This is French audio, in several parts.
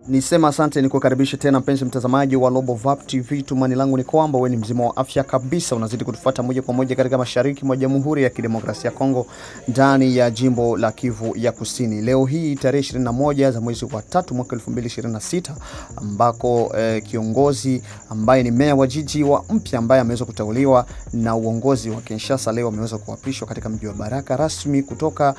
Nisema asante ni kukaribisha tena mpenzi mtazamaji wa Global TV. Tumani langu ni kwamba wewe ni mzima wa afya kabisa, unazidi kutufuata moja kwa moja katika mashariki mwa Jamhuri ya Kidemokrasia ya Kongo, ndani ya jimbo la Kivu ya Kusini. Leo hii tarehe 21 za mwezi wa 3 mwaka 2026, ambako kiongozi ambaye ni meya wa jiji wa mpya ambaye ameweza kuteuliwa na uongozi wa Kinshasa leo ameweza kuapishwa katika mji wa Baraka rasmi kutoka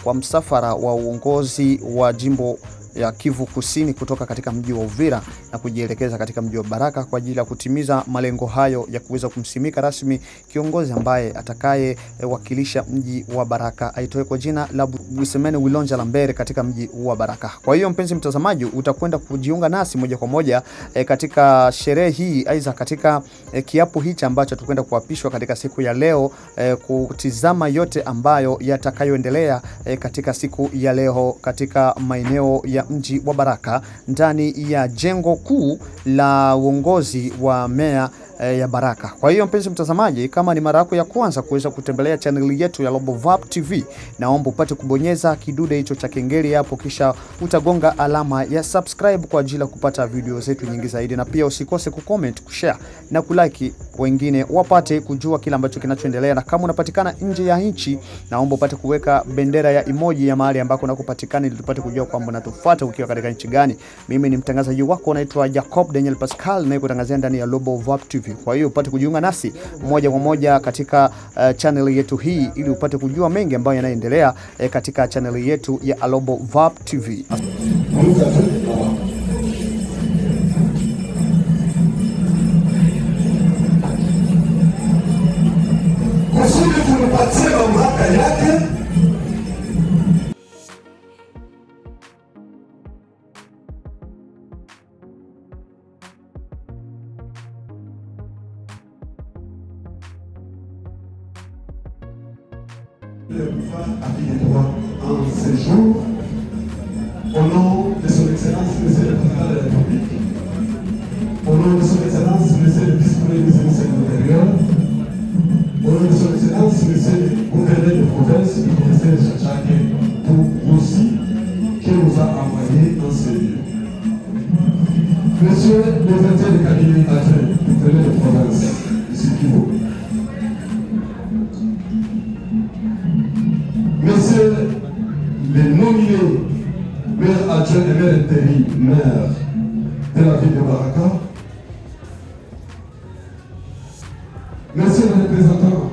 kwa msafara wa uongozi wa jimbo ya Kivu Kusini kutoka katika mji wa Uvira na kujielekeza katika mji wa Baraka kwa ajili ya kutimiza malengo hayo ya kuweza kumsimika rasmi kiongozi ambaye atakaye wakilisha mji wa Baraka, aitoe kwa jina la Bwisemene Wilonja Lambere katika mji wa Baraka. Kwa hiyo mpenzi mtazamaji, utakwenda kujiunga nasi moja kwa moja katika sherehe hii, aidha katika kiapo hichi ambacho tutakwenda kuapishwa katika siku ya leo, kutizama yote ambayo yatakayoendelea katika siku ya leo katika maeneo ya mji wa Baraka ndani ya jengo kuu la uongozi wa meya ya Baraka. Kwa hiyo mpenzi mtazamaji, kama ni mara yako ya kwanza kuweza kutembelea channel yetu ya Global TV, naomba upate kubonyeza kidude hicho cha kengele hapo, kisha utagonga alama ya subscribe kwa ajili ya kupata video zetu nyingi zaidi, na pia usikose kucomment, kushare na kulike, wengine wapate kujua kila ambacho kinachoendelea. Na kama unapatikana nje ya nchi, naomba upate kuweka bendera ya emoji ya mahali ambako unakopatikana ili tupate kujua kwamba unatufuata ukiwa katika nchi gani. Mimi ni mtangazaji wako, naitwa Jacob Daniel Pascal, na kutangazia ndani ya Global TV. Kwa hiyo upate kujiunga nasi moja kwa moja katika channel yetu hii ili upate kujua mengi ambayo yanaendelea katika channel yetu ya Global TV. Le pouvoir a des droits en ces jours, au nom de son Excellence, Monsieur le Président de la République, au nom de son Excellence, Monsieur le Vice-Premier du Ministère de l'Intérieur, au nom de son Excellence, Monsieur le Gouverneur de province, le Ministère de Chachake, pour aussi qui nous a envoyé dans ce lieu. Monsieur le directeur de cabinet adjoint du Gouverneur de province, M. Kivo, Messieurs les nominés maire adjoint et maire intérim, maire de la ville de Baraka, Messieurs les représentants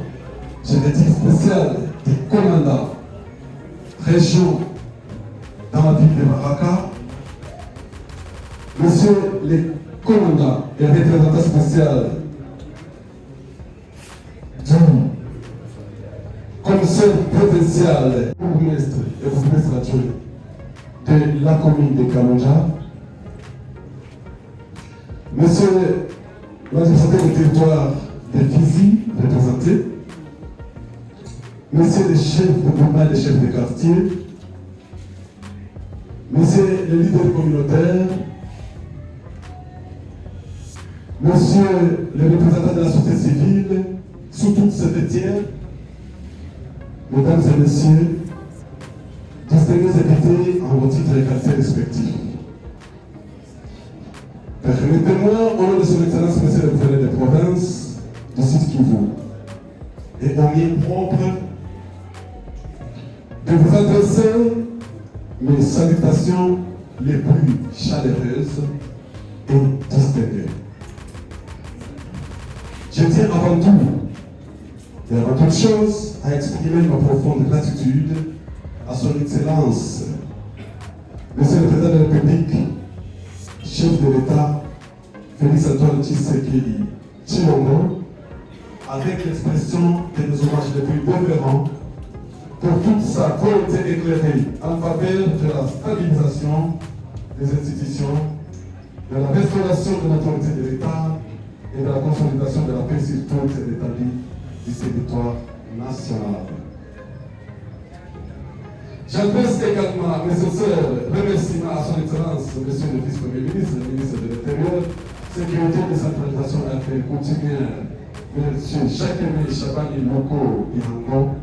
génétiques spécial des commandants région dans la ville de Baraka, Messieurs les commandants et représentants spéciaux du commissaire provincial, bourgmestre et bourgmestre adjoint de la commune de Kamanja, Monsieur l'administrateur du territoire de Fizi représenté, Monsieur le chef de groupement et les chefs de quartier, Monsieur le leader communautaire, Monsieur le représentant de la société civile, sous toutes ces fêtières, Mesdames et Messieurs, distingués invités en vos titres et qualités respectifs. Permettez-moi, au nom de son Excellence, Monsieur le Gouverneur de province du sud Kivu, et au mien propre, de vous adresser mes salutations les plus chaleureuses et distinguées. Je tiens avant tout, et avant toute chose, à exprimer ma profonde gratitude à son Excellence, Monsieur le Président de la République, chef de l'État, Félix Antoine Tshisekedi Tshilombo, avec l'expression de nos hommages les plus déférents pour toute sa volonté éclairée en faveur de la stabilisation des institutions, de la restauration de l'autorité de l'État et de la consolidation de la paix sur toute l'étendue du territoire national. J'adresse également mes sincères remerciements à son Excellence, Monsieur le Vice-Premier ministre, le ministre de l'Intérieur, Sécurité et Centralisation et Affaires coutumières, Monsieur Jacques-Aimé Chabani Loko Irango,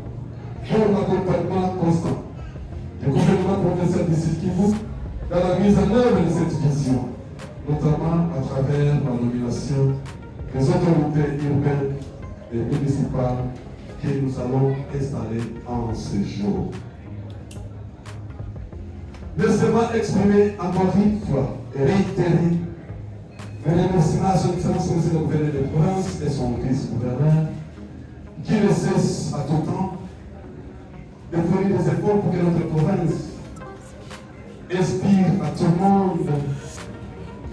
pour l'accompagnement constant du gouvernement provincial du Sud Kivu dans la mise en œuvre de cette vision, notamment à travers la nomination des autorités urbaines et municipales que nous allons installer en ce jour. Laissez-moi exprimer encore une fois et réitérer mes remerciements à son Excellence, Monsieur le Gouverneur de province et son vice-gouverneur, qui ne cesse à tout temps de fournir des efforts pour que notre province inspire à tout le monde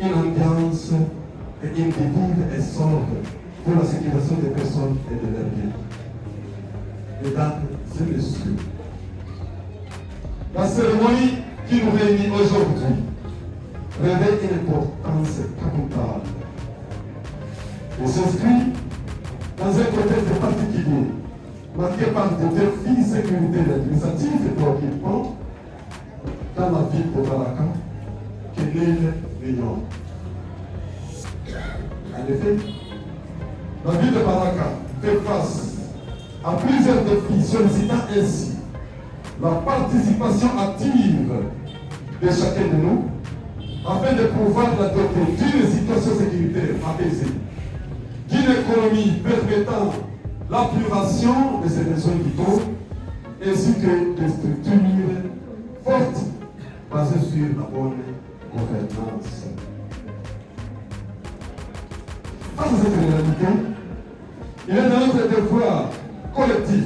une ambiance et une vive et sobre pour la sécurisation des personnes et de leurs biens. Mesdames et messieurs, la cérémonie qui nous réunit aujourd'hui revêt une importance capitale et s'inscrit dans un contexte particulier marqué par des défis sécuritaires administratifs et préoccupants dans la ville de Baraka que nul n'ignore. En effet, la ville de Baraka fait face à plusieurs défis, sollicitant ainsi la participation active de chacun de nous afin de pouvoir la doter d'une situation sécuritaire apaisée, d'une économie permettant l'apuration de ses besoins vitaux, ainsi que de structures fortes basées sur la bonne gouvernance. Face à cette réalité, il est de notre devoir collectif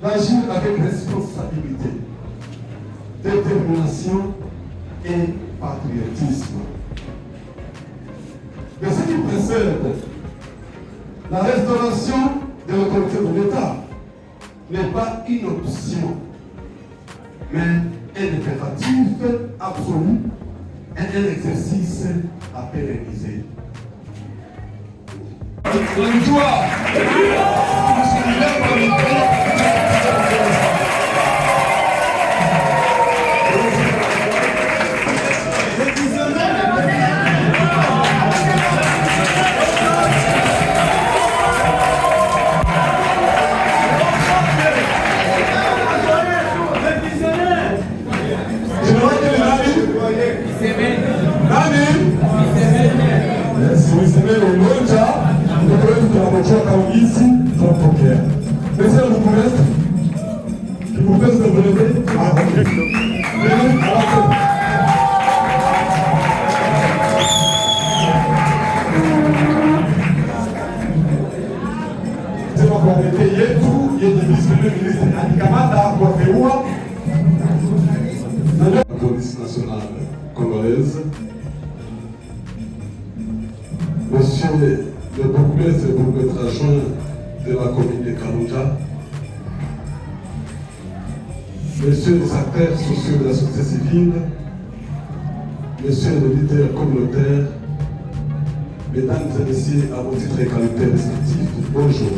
d'agir avec responsabilité, détermination et patriotisme. Mais ce qui précède la restauration de l'autorité de l'État n'est pas une option, mais un impératif absolu et un exercice à pérenniser. La police nationale congolaise, monsieur le bourgmestre et bourgmestre adjoint de la commune de Kalunja, messieurs les acteurs sociaux de la société civile, messieurs les leaders communautaires, mesdames et messieurs à vos titres et qualités respectifs, bonjour.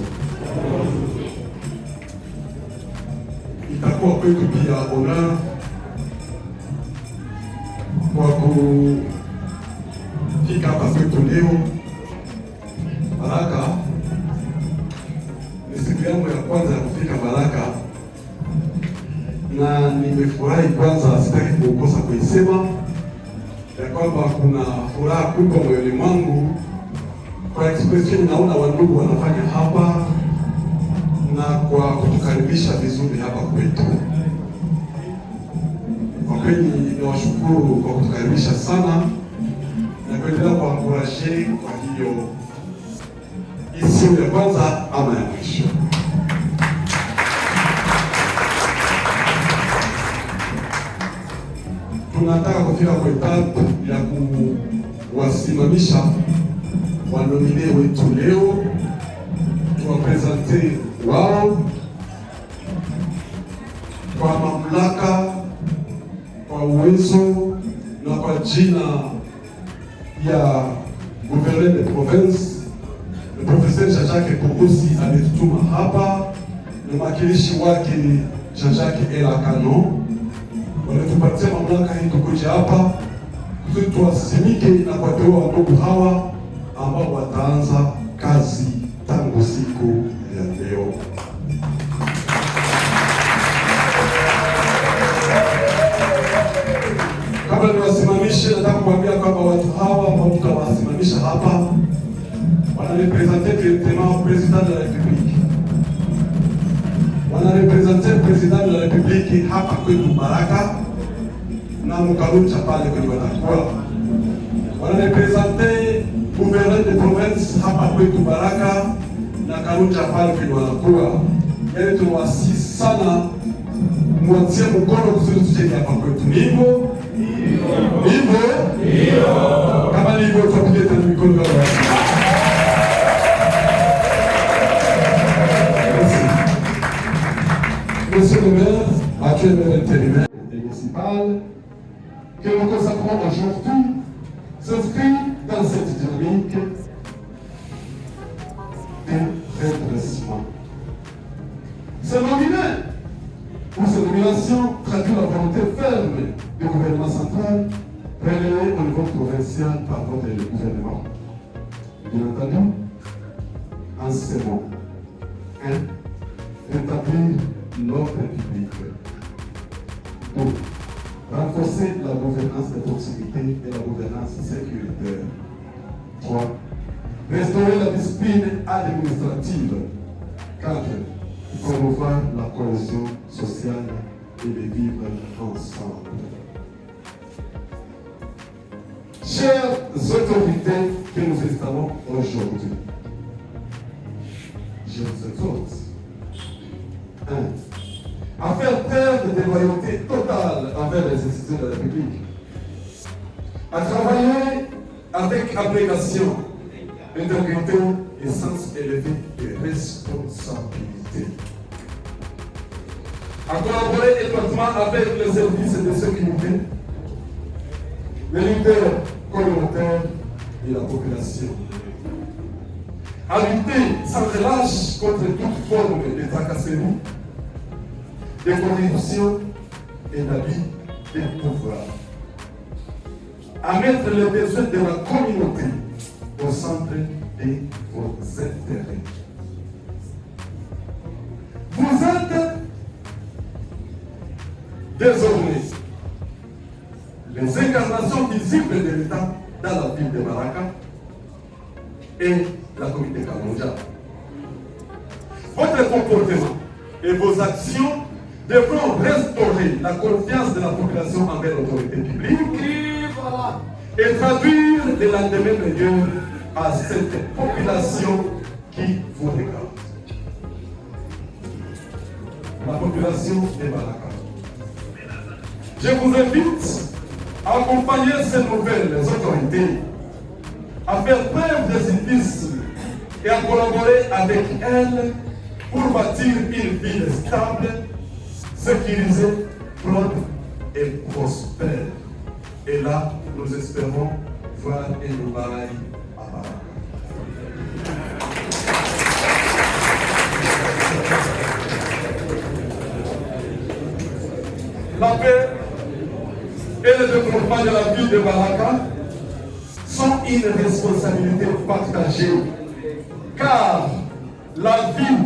Itakuwa kwetu pia honor kwa kufika hapa kwetu leo Baraka. Ni siku yangu ya kwanza ya kufika Baraka na nimefurahi. Kwanza sitaki kukosa kuisema ya kwamba kuna furaha kubwa moyoni mwangu kwa expression naona wandugu wanafanya hapa na kwa kutukaribisha vizuri hapa kwetu. Kwa kweli nawashukuru kwa kutukaribisha sana na kuendelea kuankuraje. Kwa hiyo isiyo ya kwanza ama ya mwisho. Tunataka kufika kwa etapu ya kuwasimamisha wanomine wetu leo, tuwapresente wao kwa mamlaka, kwa uwezo na kwa jina ya gouverneur de province. Le professeur Jean-Jacques Pogosi ametutuma hapa na mwakilishi wake Jean-Jacques Elakano wanatupatia mamlaka hii tukuja hapa kusudi tuwasimike na kuwateua wandugu hawa ambao wataanza kazi tangu siku ya leo. Kabla niwasimamishe, nataka kuambia kwamba watu hawa ambao tutawasimamisha hapa wanarepresente directement president de la République, wanarepresente president de la République hapa kwetu Baraka na Mukalucha pale kwenye watakuwa, wanarepresente gouverneur de province hapa kwetu Baraka na Kalucha pale kwenye wanakuwa. Yaani tunawasihi sana mwatie mkono kusudi tujenge hapa kwetu. Hivyo kama ni hivyo tupige tena mikono ya Monsieur le maire, actuel maire intérimaire et municipal, que nous consacrons aujourd'hui, s'inscrit dans cette dynamique de redressement. Ce nominé ou cette nomination traduit la volonté ferme du gouvernement central relayée au niveau provincial par votre gouvernement. Bien entendu, en ces mots, rétablir l'ordre public. 2. Renforcer la gouvernance de proximité et la gouvernance sécuritaire. 3. Restaurer la discipline administrative. 4. Promouvoir la cohésion sociale et de vivre ensemble. Chères autorités que nous installons aujourd'hui, je vous exhorte 1. À faire preuve de loyauté totale envers les institutions de la République, à travailler avec abnégation, intégrité et sens élevé de responsabilité, à collaborer étroitement avec les services de sécurité, les leaders communautaires et la population, à lutter sans relâche contre toute forme de tracasserie, de corruption et d'abus de pouvoir, à mettre les besoins de la communauté au centre de vos intérêts. Vous êtes désormais les incarnations visibles de l'État dans la ville de Baraka et la communauté Kalonja. Votre comportement et vos actions devront restaurer la confiance de la population envers l'autorité publique et traduire les lendemains meilleurs à cette population qui vous regarde. La population de Baraka. Je vous invite à accompagner ces nouvelles autorités, à faire preuve de civisme et à collaborer avec elles pour bâtir une ville stable, sécurisée, propre et prospère. Et là, nous espérons voir un Dubaï à Baraka. La paix et le développement de la ville de Baraka sont une responsabilité partagée, car la vie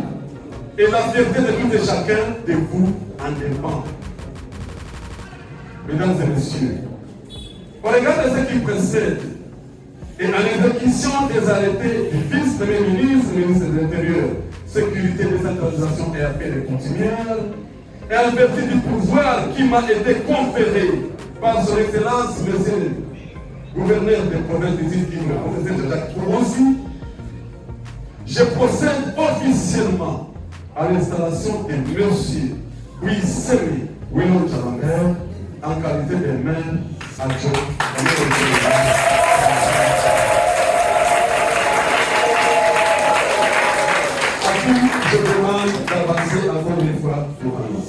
et la fierté de tout et chacun de vous en dépend. Mesdames et messieurs, au regard de ce qui précède et en exécution des arrêtés du vice-premier ministre, ministre de l'Intérieur, Sécurité, Décentralisation et Affaires coutumières, et en vertu du pouvoir qui m'a été conféré par son Excellence, Monsieur le gouverneur de province du Sud-Kivu, professeur Jacques Kouroussi, je procède officiellement à l'installation de Monsieur Wisemi Willow Chalanger en qualité de maire adjoint. À qui je demande d'avancer encore une fois devant nous.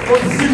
Aussi,